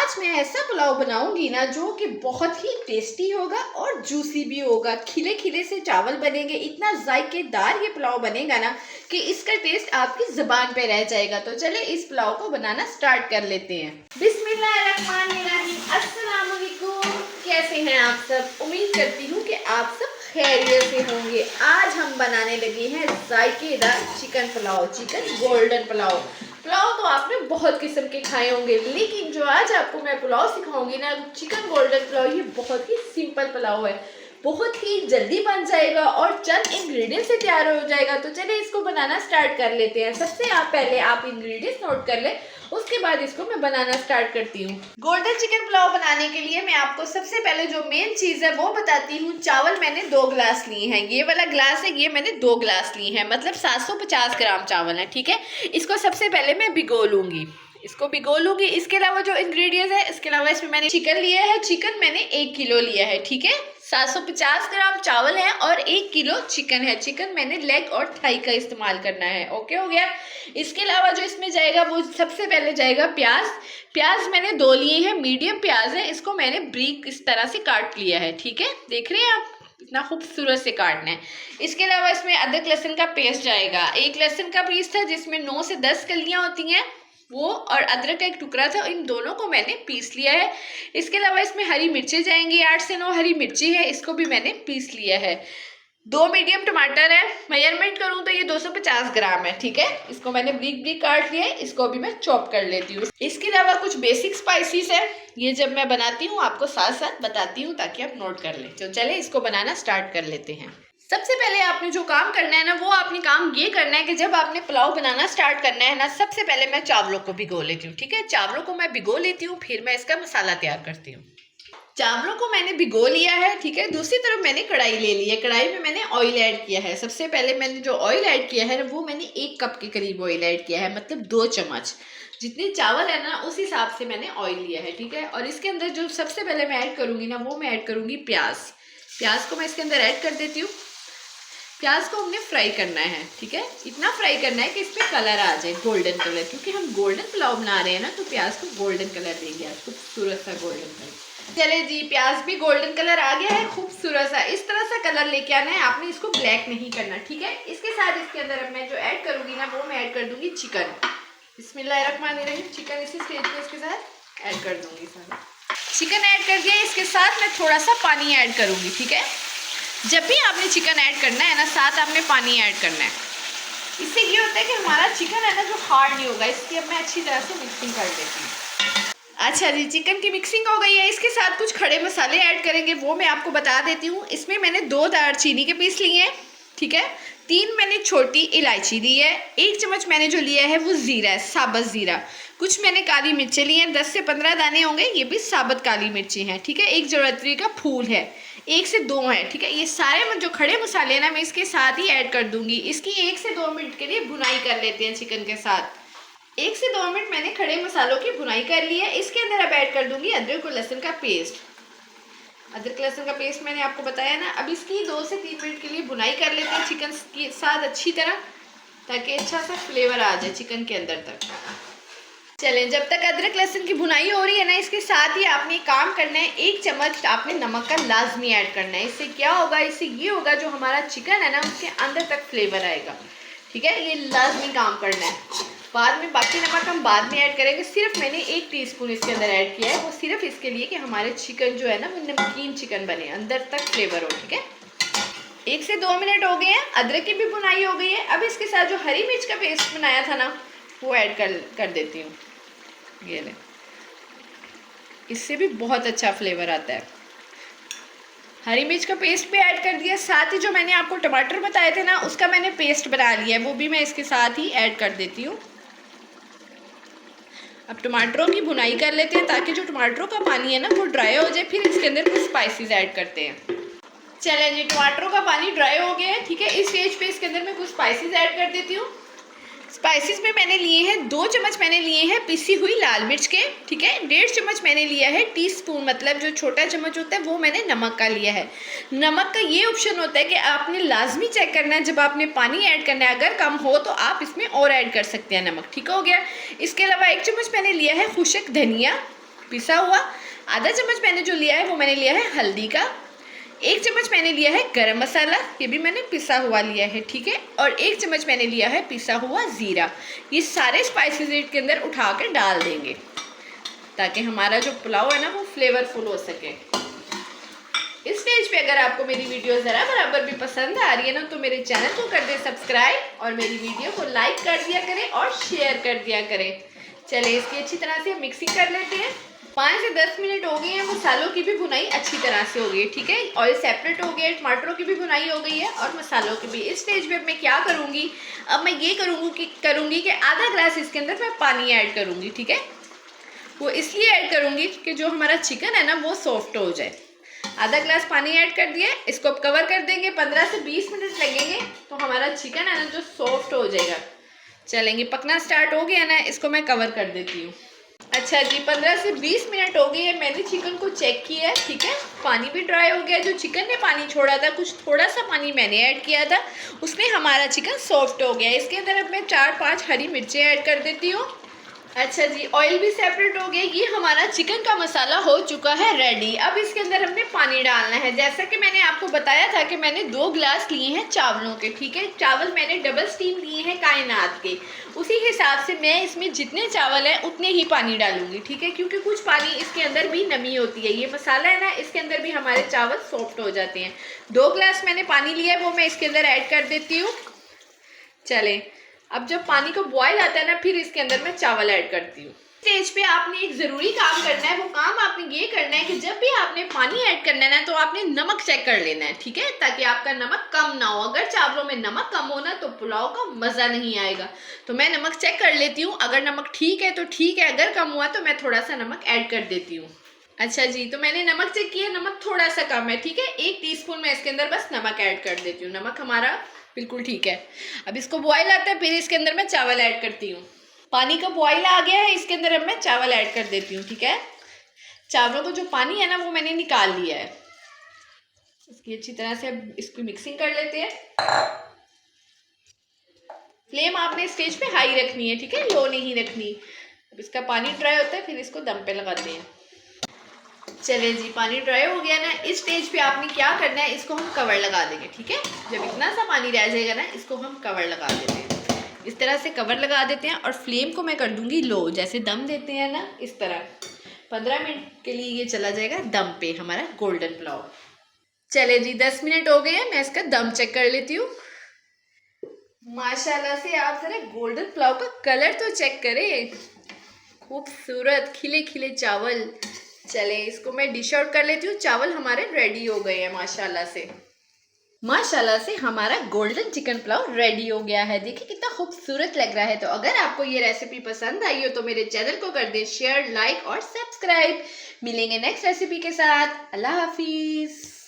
आज मैं ऐसा पुलाव बनाऊंगी ना जो कि बहुत ही टेस्टी होगा और जूसी भी होगा। खिले खिले से चावल बनेंगे, इतना जायकेदार ये पुलाव बनेगा ना कि इसका टेस्ट आपकी जुबान पे रह जाएगा। तो चले इस पुलाव को बनाना स्टार्ट कर लेते हैं। बिस्मिल्लाहिर्रहमानिर्रहीम। अस्सलाम वालेकुम। कैसे हैं आप सब? उम्मीद करती हूँ कि आप सब खैरियत से होंगे। आज हम बनाने लगे हैं जायकेदार chicken pulao, chicken golden pulao. Pulao तो आपने बहुत किस्म के खाए होंगे, लेकिन जो आज आपको मैं पुलाव सिखाऊंगी ना, चिकन गोल्डन पुलाव, ये बहुत ही सिंपल पुलाव है, बहुत ही जल्दी बन जाएगा और चंद इंग्रेडिएंट से तैयार हो जाएगा। तो चलिए इसको बनाना स्टार्ट कर लेते हैं। सबसे पहले आप इंग्रेडिएंट्स नोट कर ले, उसके बाद इसको मैं बनाना स्टार्ट करती हूँ। गोल्डन चिकन पुलाव बनाने के लिए मैं आपको सबसे पहले जो मेन चीज है वो बताती हूँ। चावल मैंने 2 गिलास लिए हैं, ये वाला ग्लास है, ये मैंने 2 गिलास लिए हैं, मतलब 750 ग्राम चावल है। ठीक है, इसको सबसे पहले मैं भिगो लूंगी, इसके अलावा जो इंग्रेडिएंट्स है, इसके अलावा इसमें मैंने चिकन लिया है, चिकन मैंने 1 किलो लिया है। ठीक है, 750 ग्राम चावल है और 1 किलो चिकन है। चिकन मैंने लेग और थाई का इस्तेमाल करना है। ओके हो गया। इसके अलावा जो इसमें जाएगा वो सबसे पहले जाएगा प्याज मैंने 2 लिए हैं, मीडियम प्याज है, इसको मैंने ब्रीक इस तरह से काट लिया है। ठीक है, देख रहे हैं आप, इतना खूबसूरत से काटना है। इसके अलावा इसमें अदरक लहसुन का पेस्ट जाएगा। 1 लहसुन का पीस था जिसमें 9 से 10 कलियां होती हैं वो, और अदरक का 1 टुकड़ा था, इन दोनों को मैंने पीस लिया है। इसके अलावा इसमें हरी मिर्चें जाएंगी, 8 से 9 हरी मिर्ची है, इसको भी मैंने पीस लिया है। 2 मीडियम टमाटर है, मेजरमेंट करूँ तो ये 250 ग्राम है। ठीक है, इसको मैंने ब्रीक काट लिया है, इसको भी मैं चॉप कर लेती हूँ। इसके अलावा कुछ बेसिक स्पाइसेस है, ये जब मैं बनाती हूँ आपको साथ साथ बताती हूँ ताकि आप नोट कर लें। तो चले इसको बनाना स्टार्ट कर लेते हैं। सबसे पहले आपने जो काम करना है ना, वो आपने काम ये करना है कि जब आपने पुलाव बनाना स्टार्ट करना है ना, सबसे पहले मैं चावलों को भिगो लेती हूँ। ठीक है, चावलों को मैं भिगो लेती हूँ, फिर मैं इसका मसाला तैयार करती हूँ। चावलों को मैंने भिगो लिया है। ठीक है, दूसरी तरफ मैंने कढ़ाई ले ली है, कढ़ाई में मैंने ऑयल ऐड किया है। सबसे पहले मैंने जो ऑयल ऐड किया है वो मैंने 1 कप के करीब ऑयल ऐड किया है, मतलब 2 चम्मच। जितने चावल है ना उस हिसाब से मैंने ऑयल लिया है। ठीक है, और इसके अंदर जो सबसे पहले मैं ऐड करूंगी ना, वो मैं ऐड करूंगी प्याज को मैं इसके अंदर ऐड कर देती हूँ। प्याज को हमने फ्राई करना है। ठीक है, इतना फ्राई करना है कि इसमें कलर आ जाए, गोल्डन कलर, क्योंकि हम गोल्डन पुलाव बना रहे हैं ना, तो प्याज को गोल्डन कलर देंगे आज, खूबसूरत सा गोल्डन कलर। चले जी, प्याज भी गोल्डन कलर आ गया है, खूबसूरत सा, इस तरह सा कलर लेके आना है, आपने इसको ब्लैक नहीं करना। ठीक है, इसके साथ इसके अंदर अब मैं जो ऐड करूंगी ना, वो मैं ऐड कर दूंगी चिकन। बिस्मिल्लाहिर्रहमानिर्रहीम। चिकन इसी स्टेज पे इसके साथ ऐड कर दूंगी। सारा चिकन ऐड कर दिया, इसके साथ मैं थोड़ा सा पानी ऐड करूंगी। ठीक है, जब भी आपने चिकन ऐड करना है ना, साथ आपने पानी ऐड करना है। इससे ये होता है कि हमारा चिकन है ना जो हार्ड नहीं होगा। इसकी अब मैं अच्छी तरह से मिक्सिंग कर देती हूँ। अच्छा जी, चिकन की मिक्सिंग हो गई है, इसके साथ कुछ खड़े मसाले ऐड करेंगे, वो मैं आपको बता देती हूँ। इसमें मैंने 2 दालचीनी के पीस लिए हैं। ठीक है, 3 मैंने छोटी इलायची ली है, 1 चम्मच मैंने जो लिया है वो जीरा है, साबुत जीरा। कुछ मैंने काली मिर्चें ली हैं, 10 से 15 दाने होंगे, ये भी साबुत काली मिर्ची हैं। ठीक है, 1 जवैत्री का फूल है, 1 से 2 है। ठीक है, ये सारे जो खड़े मसाले हैं ना, मैं इसके साथ ही ऐड कर दूंगी। इसकी 1 से 2 मिनट के लिए भुनाई कर लेते हैं चिकन के साथ। 1 से 2 मिनट मैंने खड़े मसालों की भुनाई कर ली है। इसके अंदर अब ऐड कर दूंगी अदरक और लहसुन का पेस्ट। अदरक लहसुन का पेस्ट मैंने आपको बताया ना। अब इसकी 2 से 3 मिनट के लिए भुनाई कर लेते हैं चिकन के साथ अच्छी तरह, ताकि अच्छा सा फ्लेवर आ जाए चिकन के अंदर तक। चलें, जब तक अदरक लहसुन की भुनाई हो रही है ना, इसके साथ ही आपने काम करना है, 1 चम्मच आपने नमक का लाजमी ऐड करना है। इससे क्या होगा, इससे ये होगा जो हमारा चिकन है ना उसके अंदर तक फ्लेवर आएगा। ठीक है, ये लाजमी काम करना है। बाद में बाकी नमक हम बाद में ऐड करेंगे। सिर्फ मैंने 1 टीस्पून इसके अंदर ऐड किया है, वो सिर्फ इसके लिए कि हमारे चिकन जो है ना वो नमकीन चिकन बने, अंदर तक फ्लेवर हो। ठीक है, 1 से 2 मिनट हो गए हैं, अदरक की भी भुनाई हो गई है। अब इसके साथ जो हरी मिर्च का पेस्ट बनाया था ना, वो ऐड कर देती हूँ। ये ले, इससे भी बहुत अच्छा फ्लेवर आता है। हरी मिर्च का पेस्ट भी ऐड कर दिया, साथ ही जो मैंने आपको टमाटर बताए थे ना, उसका मैंने पेस्ट बना लिया है, वो भी मैं इसके साथ ही ऐड कर देती हूँ। अब टमाटरों की भुनाई कर लेते हैं, ताकि जो टमाटरों का पानी है ना वो ड्राई हो जाए, फिर इसके अंदर कुछ स्पाइसेस ऐड करते हैं। चलें जी, टमाटरों का पानी ड्राई हो गया है। ठीक है, इस स्टेज पे इसके अंदर मैं कुछ स्पाइसेस ऐड कर देती हूँ। स्पाइसेस में मैंने लिए हैं 2 चम्मच मैंने लिए हैं पिसी हुई लाल मिर्च के। ठीक है, 1.5 चम्मच मैंने लिया है टीस्पून, मतलब जो छोटा चम्मच होता है वो मैंने नमक का लिया है। नमक का ये ऑप्शन होता है कि आपने लाजमी चेक करना है जब आपने पानी ऐड करना है, अगर कम हो तो आप इसमें और ऐड कर सकते हैं नमक। ठीक हो गया। इसके अलावा 1 चम्मच मैंने लिया है खुश्क धनिया। पिसा हुआ। आधा चम्मच मैंने जो लिया है वो मैंने लिया है हल्दी का। 1 चम्मच मैंने लिया है गरम मसाला, ये भी मैंने पिसा हुआ लिया है, ठीक है। और 1 चम्मच मैंने लिया है पिसा हुआ ज़ीरा। ये सारे स्पाइसेस इसके अंदर उठा कर डाल देंगे ताकि हमारा जो पुलाव है ना वो फ्लेवरफुल हो सके। इस स्टेज पे अगर आपको मेरी वीडियो ज़रा बराबर भी पसंद आ रही है ना, तो मेरे चैनल को कर दे सब्सक्राइब और मेरी वीडियो को लाइक कर दिया करें और शेयर कर दिया करें। चलिए इसकी अच्छी तरह से मिक्सिंग कर लेते हैं। 5 से 10 मिनट हो गए हैं, मसालों की भी भुनाई अच्छी तरह से हो गई है, ठीक है। ऑयल सेपरेट हो गया, टमाटरों की भी भुनाई हो गई है और मसालों की भी। इस स्टेज पे मैं क्या करूँगी, अब मैं ये करूँगी कि आधा ग्लास इसके अंदर मैं पानी ऐड करूँगी, ठीक है। वो इसलिए ऐड करूँगी कि जो हमारा चिकन है ना वो सॉफ्ट हो जाए। आधा ग्लास पानी ऐड कर दिया, इसको अब कवर कर देंगे। 15 से 20 मिनट लगेंगे तो हमारा चिकन है ना जो सॉफ्ट हो जाएगा। चलेंगे, पकना स्टार्ट हो गया ना, इसको मैं कवर कर देती हूँ। अच्छा जी, 15 से 20 मिनट हो गई है, मैंने चिकन को चेक किया है, ठीक है। पानी भी ड्राई हो गया, जो चिकन ने पानी छोड़ा था, कुछ थोड़ा सा पानी मैंने ऐड किया था, उसमें हमारा चिकन सॉफ्ट हो गया। इसके अंदर अब मैं 4-5 हरी मिर्चें ऐड कर देती हूँ। अच्छा जी, ऑयल भी सेपरेट हो गया। ये हमारा चिकन का मसाला हो चुका है रेडी। अब इसके अंदर हमने पानी डालना है। जैसा कि मैंने आपको बताया था कि मैंने 2 गिलास लिए हैं चावलों के, ठीक है। चावल मैंने डबल स्टीम लिए हैं कायनात के। उसी हिसाब से मैं इसमें जितने चावल हैं उतने ही पानी डालूंगी, ठीक है, क्योंकि कुछ पानी इसके अंदर भी नमी होती है। ये मसाला है ना, इसके अंदर भी हमारे चावल सॉफ्ट हो जाते हैं। 2 गिलास मैंने पानी लिया है, वो मैं इसके अंदर ऐड कर देती हूँ। चले, अब जब पानी का बॉयल आता है ना, फिर इसके अंदर मैं चावल ऐड करती हूँ। स्टेज पे आपने एक ज़रूरी काम करना है। वो काम आपने ये करना है कि जब भी आपने पानी ऐड करना है ना, तो आपने नमक चेक कर लेना है, ठीक है, ताकि आपका नमक कम ना हो। अगर चावलों में नमक कम हो ना तो पुलाव का मज़ा नहीं आएगा। तो मैं नमक चेक कर लेती हूँ, अगर नमक ठीक है तो ठीक है, अगर कम हुआ तो मैं थोड़ा सा नमक ऐड कर देती हूँ। अच्छा जी, तो मैंने नमक चेक किया, नमक थोड़ा सा कम है, ठीक है। 1 टीस्पून मैं इसके अंदर बस नमक ऐड कर देती हूँ। नमक हमारा बिल्कुल ठीक है। अब इसको बॉयल आता है, फिर इसके अंदर मैं चावल ऐड करती हूँ। पानी का बॉयल आ गया है, इसके अंदर अब मैं चावल ऐड कर देती हूँ, ठीक है। चावलों को जो पानी है ना वो मैंने निकाल लिया है। इसकी अच्छी तरह से अब इसकी मिक्सिंग कर लेते हैं। फ्लेम आपने स्टेज पे हाई रखनी है, ठीक है, लो नहीं रखनी। अब इसका पानी ड्राई होता है, फिर इसको दम पे लगाते हैं। चले जी, पानी ड्राई हो गया ना, इस स्टेज पे आपने क्या करना है, इसको हम कवर लगा देंगे, ठीक है। जब इतना सा पानी रह जाएगा ना, इसको हम कवर लगा देते हैं। इस तरह से कवर लगा देते हैं और फ्लेम को मैं कर दूंगी लो, जैसे दम देते हैं ना इस तरह। 15 मिनट के लिए ये चला जाएगा दम पे हमारा गोल्डन पुलाव। चले जी, 10 मिनट हो गए हैं, मैं इसका दम चेक कर लेती हूँ। माशाल्लाह से आप जरा गोल्डन पुलाव का कलर तो चेक करें, खूबसूरत खिले खिले चावल। चले, इसको मैं डिश आउट कर लेती हूँ। चावल हमारे रेडी हो गए हैं माशाल्लाह से। माशाल्लाह से हमारा गोल्डन चिकन पुलाव रेडी हो गया है। देखिए कितना खूबसूरत लग रहा है। तो अगर आपको ये रेसिपी पसंद आई हो तो मेरे चैनल को कर दे शेयर, लाइक और सब्सक्राइब। मिलेंगे नेक्स्ट रेसिपी के साथ। अल्लाह हाफिज़।